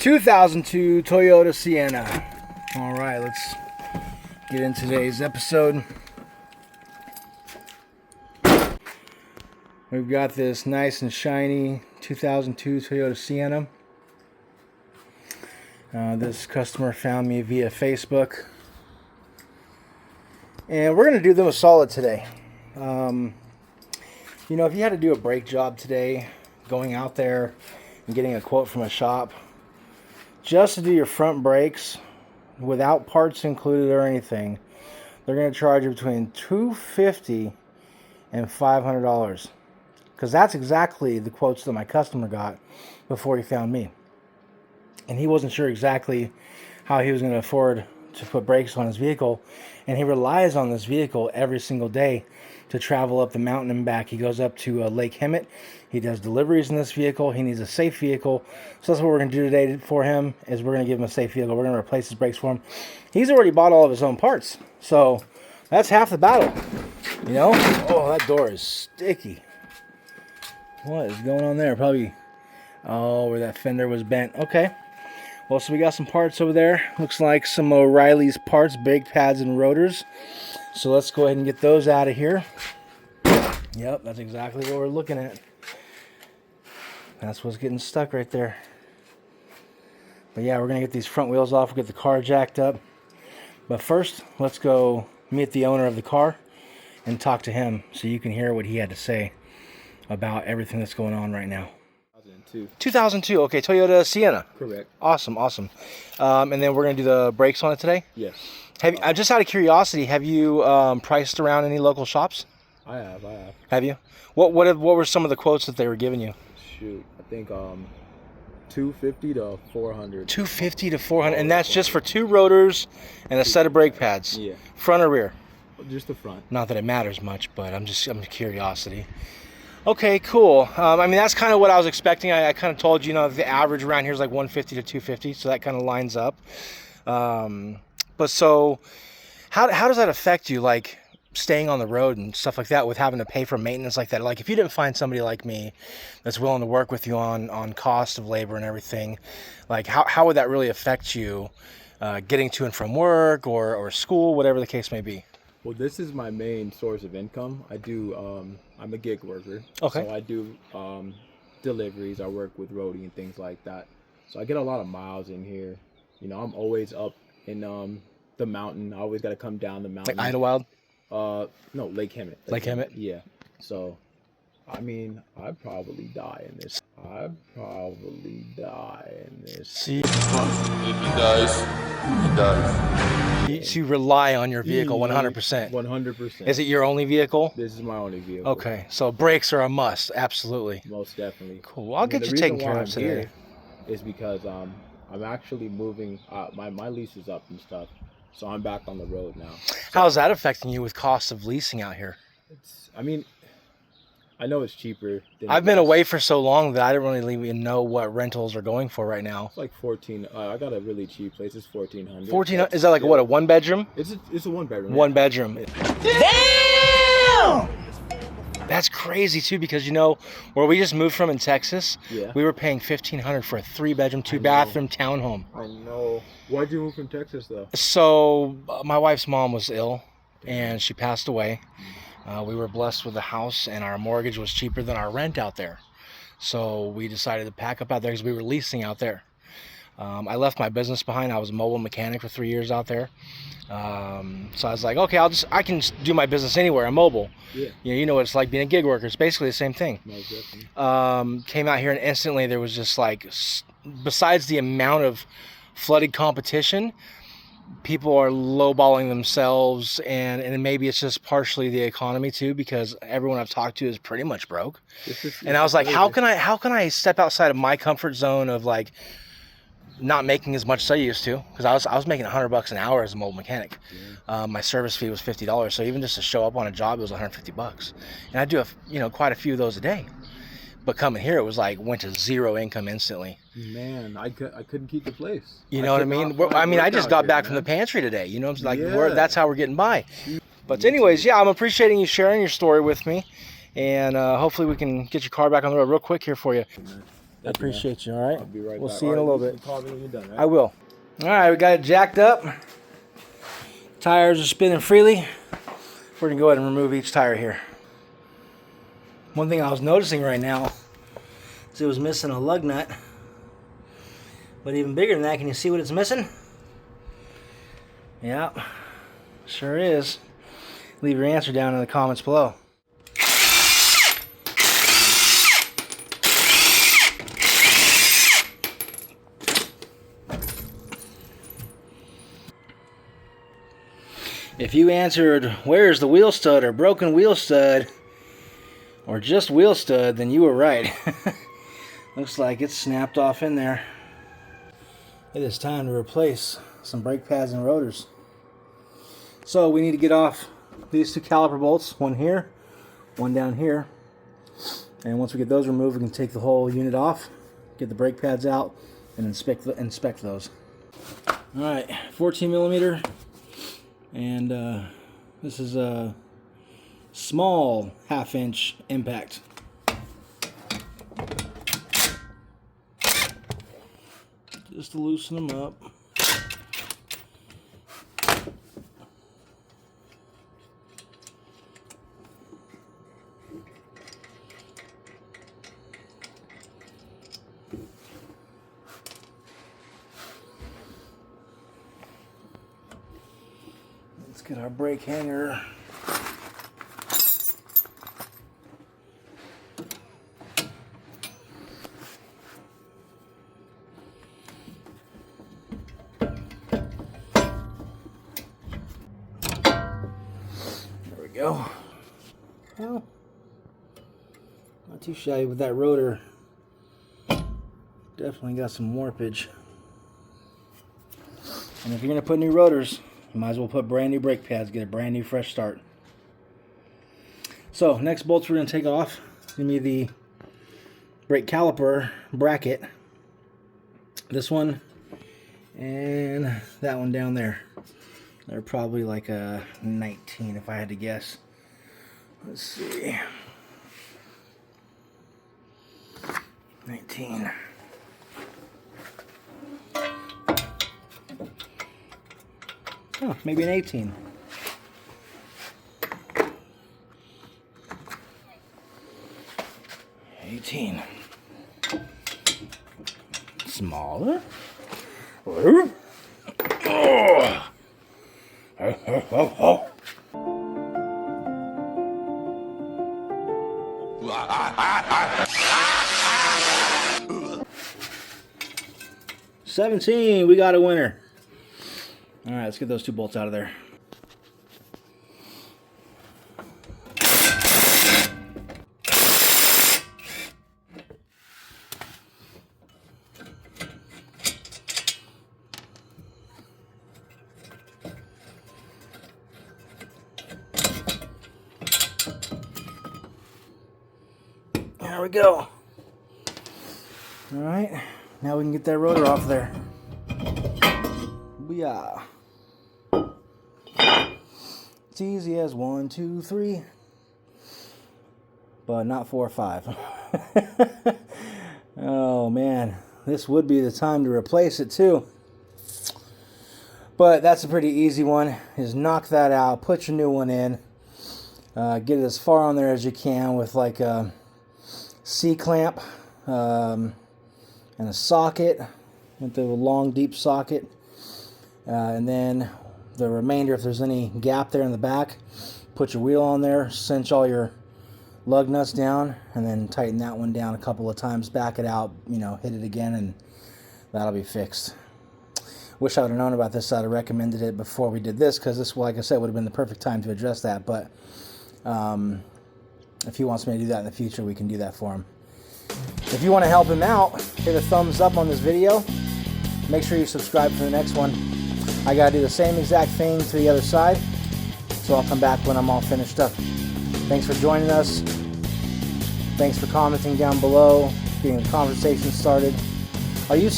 2002 Toyota Sienna. All right, let's get into today's episode. We've got this nice and shiny 2002 Toyota Sienna. This customer found me via Facebook. And we're going to do them a solid today. You know, if you had to do a brake job today, going out there and getting a quote from a shop, just to do your front brakes, without parts included or anything, they're going to charge you between $250 and $500. Because that's exactly the quotes that my customer got before he found me. And he wasn't sure exactly how he was going to afford to put brakes on his vehicle. And he relies on this vehicle every single day to travel up the mountain and back. He goes up to Lake Hemet. He does deliveries in this vehicle. He needs a safe vehicle. So that's what we're going to do today for him, is we're going to give him a safe vehicle. We're going to replace his brakes for him. He's already bought all of his own parts. So that's half the battle, you know? Oh, that door is sticky. What is going on there? Probably, oh, where that fender was bent. Okay. Well, so we got some parts over there. Looks like some O'Reilly's parts, brake pads and rotors. So let's go ahead and get those out of here. Yep, that's exactly what we're looking at. That's what's getting stuck right there. But yeah, we're going to get these front wheels off. We'll get the car jacked up. But first, let's go meet the owner of the car and talk to him so you can hear what he had to say about everything that's going on right now. 2002, okay, Toyota Sienna. Correct. Awesome. And then we're going to do the brakes on it today? Yes. Just out of curiosity, have you priced around any local shops? I have. Have you? What were some of the quotes that they were giving you? Shoot, I think 250 to 400. 250 to 400, and that's just for two rotors and a set of brake pads. Yeah. Front or rear? Just the front. Not that it matters much, but I'm curiosity. Okay, cool. I mean, that's kind of what I was expecting. I kind of told you, you know, the average around here is like 150 to 250, so that kind of lines up. But so, how does that affect you, like staying on the road and stuff like that, with having to pay for maintenance like that? Like, if you didn't find somebody like me that's willing to work with you on cost of labor and everything, like how would that really affect you getting to and from work or school, whatever the case may be? Well, this is my main source of income. I do, I'm a gig worker. Okay. So I do deliveries. I work with roadie and things like that. So I get a lot of miles in here. You know, I'm always up in the mountain. I always got to come down the mountain. Like Idlewild? No, Lake Hemet. Lake Hemet? Yeah. So, I mean, I'd probably die in this. See, If he dies, he dies. so you rely on your vehicle 100%. 100%. Is it your only vehicle? This is my only vehicle. Okay, so brakes are a must, absolutely. Most definitely. Cool. Well, I'll get you taken care of today. Is because I'm actually moving. My lease is up and stuff, so I'm back on the road now. How's that affecting you with cost of leasing out here? I mean, I know it's cheaper. I've been away for so long that I don't really even know what rentals are going for right now. It's like 14. I got a really cheap place. It's 1400. 1400? Is that like what, a one bedroom? It's a one bedroom. One bedroom. Damn! That's crazy too, because you know where we just moved from in Texas, we were paying $1,500 for a 3-bedroom, 2-bathroom townhome. I know. Why'd you move from Texas though? So my wife's mom was ill and she passed away. We were blessed with a house and our mortgage was cheaper than our rent out there. So we decided to pack up out there because we were leasing out there. I left my business behind. I was a mobile mechanic for 3 years out there. So I was like, okay, I can do my business anywhere. I'm mobile. Yeah. You know what it's like being a gig worker. It's basically the same thing. Came out here and instantly there was just like, besides the amount of flooded competition, people are lowballing themselves, and maybe it's just partially the economy too, because everyone I've talked to is pretty much broke. And I was like, how can I step outside of my comfort zone of like not making as much as I used to, because I was making $100 an hour as a mobile mechanic. My service fee was $50, so even just to show up on a job, it was $150, and I do quite a few of those a day. But coming here, it was like went to zero income instantly. Man, I couldn't keep the place. You know what I mean? I just got back from the pantry today. You know, it's like that's how we're getting by. But anyways, yeah, I'm appreciating you sharing your story with me, and hopefully we can get your car back on the road real quick here for you. I appreciate you, all right? I'll be right back. We'll see you in a little bit. Call me when you're done, right? I will. All right, we got it jacked up. Tires are spinning freely. We're going to go ahead and remove each tire here. One thing I was noticing right now is it was missing a lug nut. But even bigger than that, can you see what it's missing? Yeah, sure is. Leave your answer down in the comments below. If you answered, where's the wheel stud or broken wheel stud, or just wheel stud, then you were right. Looks like it's snapped off in there. It is time to replace some brake pads and rotors. So we need to get off these two caliper bolts, one here, one down here. And once we get those removed, we can take the whole unit off, get the brake pads out, and inspect those. All right, 14 millimeter. And this is a small 1/2 inch impact. Just to loosen them up. Let's get our brake hanger. There we go. Well, not too shabby with that rotor. Definitely got some warpage. And if you're going to put new rotors, you might as well put brand new brake pads, get a brand new fresh start. So next bolts we're going to take off is going to be the brake caliper bracket. This one and that one down there. They're probably like a 19 if I had to guess. Let's see. 19. Oh, maybe an 18. Smaller. Oh. Oh. 17, we got a winner. All right, let's get those two bolts out of there. There we go. All right, now we can get that rotor off there. Booyah. It's easy as 1, 2, 3, but not 4 or 5. Oh man, this would be the time to replace it too. But that's a pretty easy one, is knock that out, put your new one in, get it as far on there as you can with like a C-clamp and a socket, with the long deep socket, and then the remainder, if there's any gap there in the back, put your wheel on there, cinch all your lug nuts down, and then tighten that one down a couple of times, back it out, you know, hit it again, and that'll be fixed. Wish I would have known about this. I'd have recommended it before we did this, because this, like I said, would have been the perfect time to address that. But if he wants me to do that in the future, we can do that for him. If you want to help him out, hit a thumbs up on this video. Make sure you subscribe for the next one. I got to do the same exact thing to the other side, so I'll come back when I'm all finished up. Thanks for joining us. Thanks for commenting down below, getting the conversation started. Are you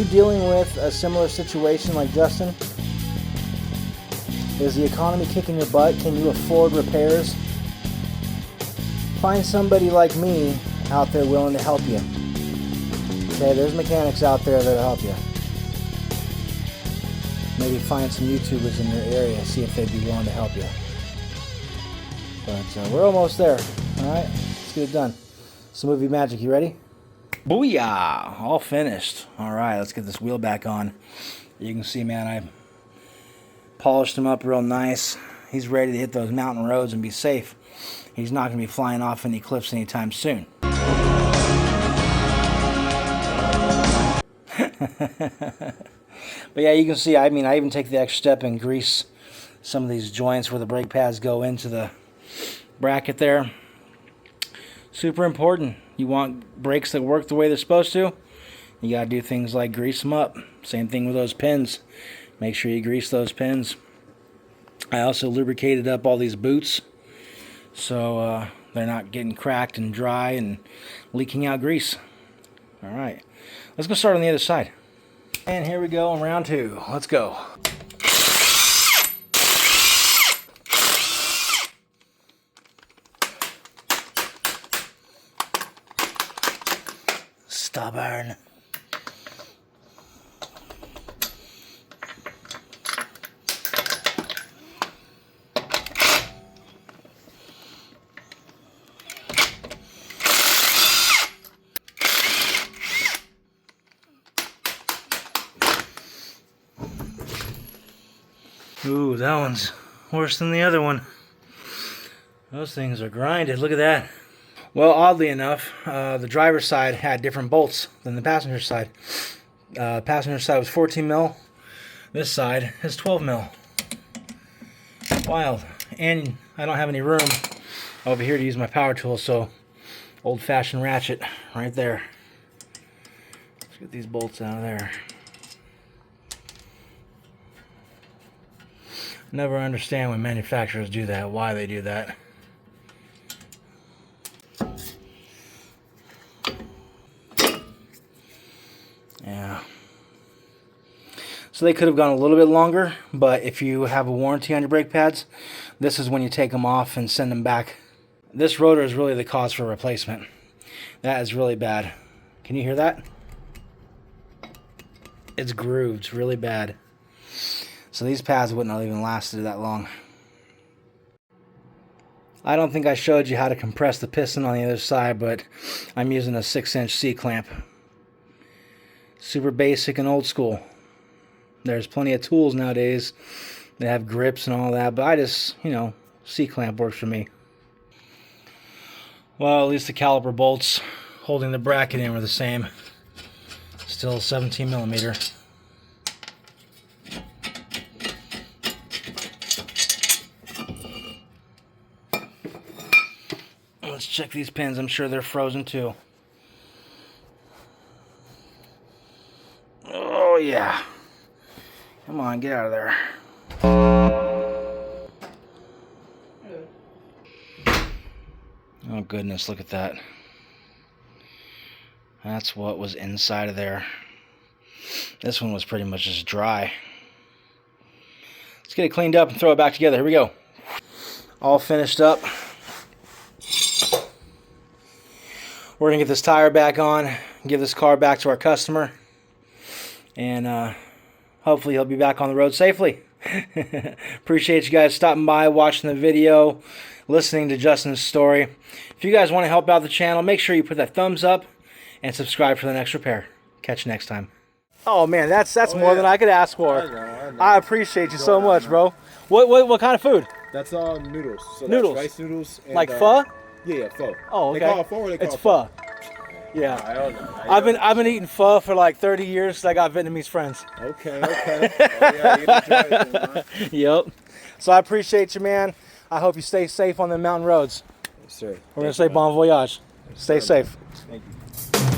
dealing with a similar situation like Justin? Is the economy kicking your butt? Can you afford repairs? Find somebody like me out there willing to help you. Okay, there's mechanics out there that'll help you. Maybe find some YouTubers in your area, see if they'd be willing to help you. But we're almost there. All right, let's get it done. Some movie magic. You ready? Booyah! All finished. All right, let's get this wheel back on. You can see, man, I polished him up real nice. He's ready to hit those mountain roads and be safe. He's not going to be flying off any cliffs anytime soon. But yeah, you can see, I mean, I even take the extra step and grease some of these joints where the brake pads go into the bracket there. Super important. You want brakes that work the way they're supposed to. You got to do things like grease them up. Same thing with those pins. Make sure you grease those pins. I also lubricated up all these boots so they're not getting cracked and dry and leaking out grease. All right, let's go start on the other side. And here we go on round 2. Let's go. Stubborn. Ooh, that one's worse than the other one. Those things are grinded. Look at that. Well, oddly enough, the driver's side had different bolts than the passenger side. Passenger side was 14 mil. This side is 12 mil. Wild. And I don't have any room over here to use my power tool, so old-fashioned ratchet right there. Let's get these bolts out of there. Never understand when manufacturers do that, why they do that. Yeah. So they could have gone a little bit longer, but if you have a warranty on your brake pads, this is when you take them off and send them back. This rotor is really the cause for replacement. That is really bad. Can you hear that? It's grooved really bad. So these pads wouldn't have even lasted that long. I don't think I showed you how to compress the piston on the other side, but I'm using a 6-inch C-clamp. Super basic and old school. There's plenty of tools nowadays that have grips and all that, but I just, you know, C-clamp works for me. Well, at least the caliper bolts holding the bracket in were the same. Still 17 millimeter. Let's check these pins. I'm sure they're frozen too. Oh yeah. Come on, get out of there. Oh goodness, look at that. That's what was inside of there. This one was pretty much just dry. Let's get it cleaned up and throw it back together. Here we go. All finished up. We're going to get this tire back on, give this car back to our customer, and hopefully he'll be back on the road safely. Appreciate you guys stopping by, watching the video, listening to Justin's story. If you guys want to help out the channel, make sure you put that thumbs up and subscribe for the next repair. Catch you next time. Oh man, that's more than I could ask for. I know. I appreciate you so much, bro. What kind of food? That's noodles. So Noodles? That's rice noodles. And, Like pho? Yeah, pho. Oh, okay. They call it pho or they call It's it pho? pho. Yeah. I don't know. I've been eating pho for like 30 years because I got Vietnamese friends. Okay. Oh, yeah, you gotta try it then, huh? Yep. So I appreciate you, man. I hope you stay safe on the mountain roads. Yes, sir. We're going to say bon voyage. Stay safe. Thank you.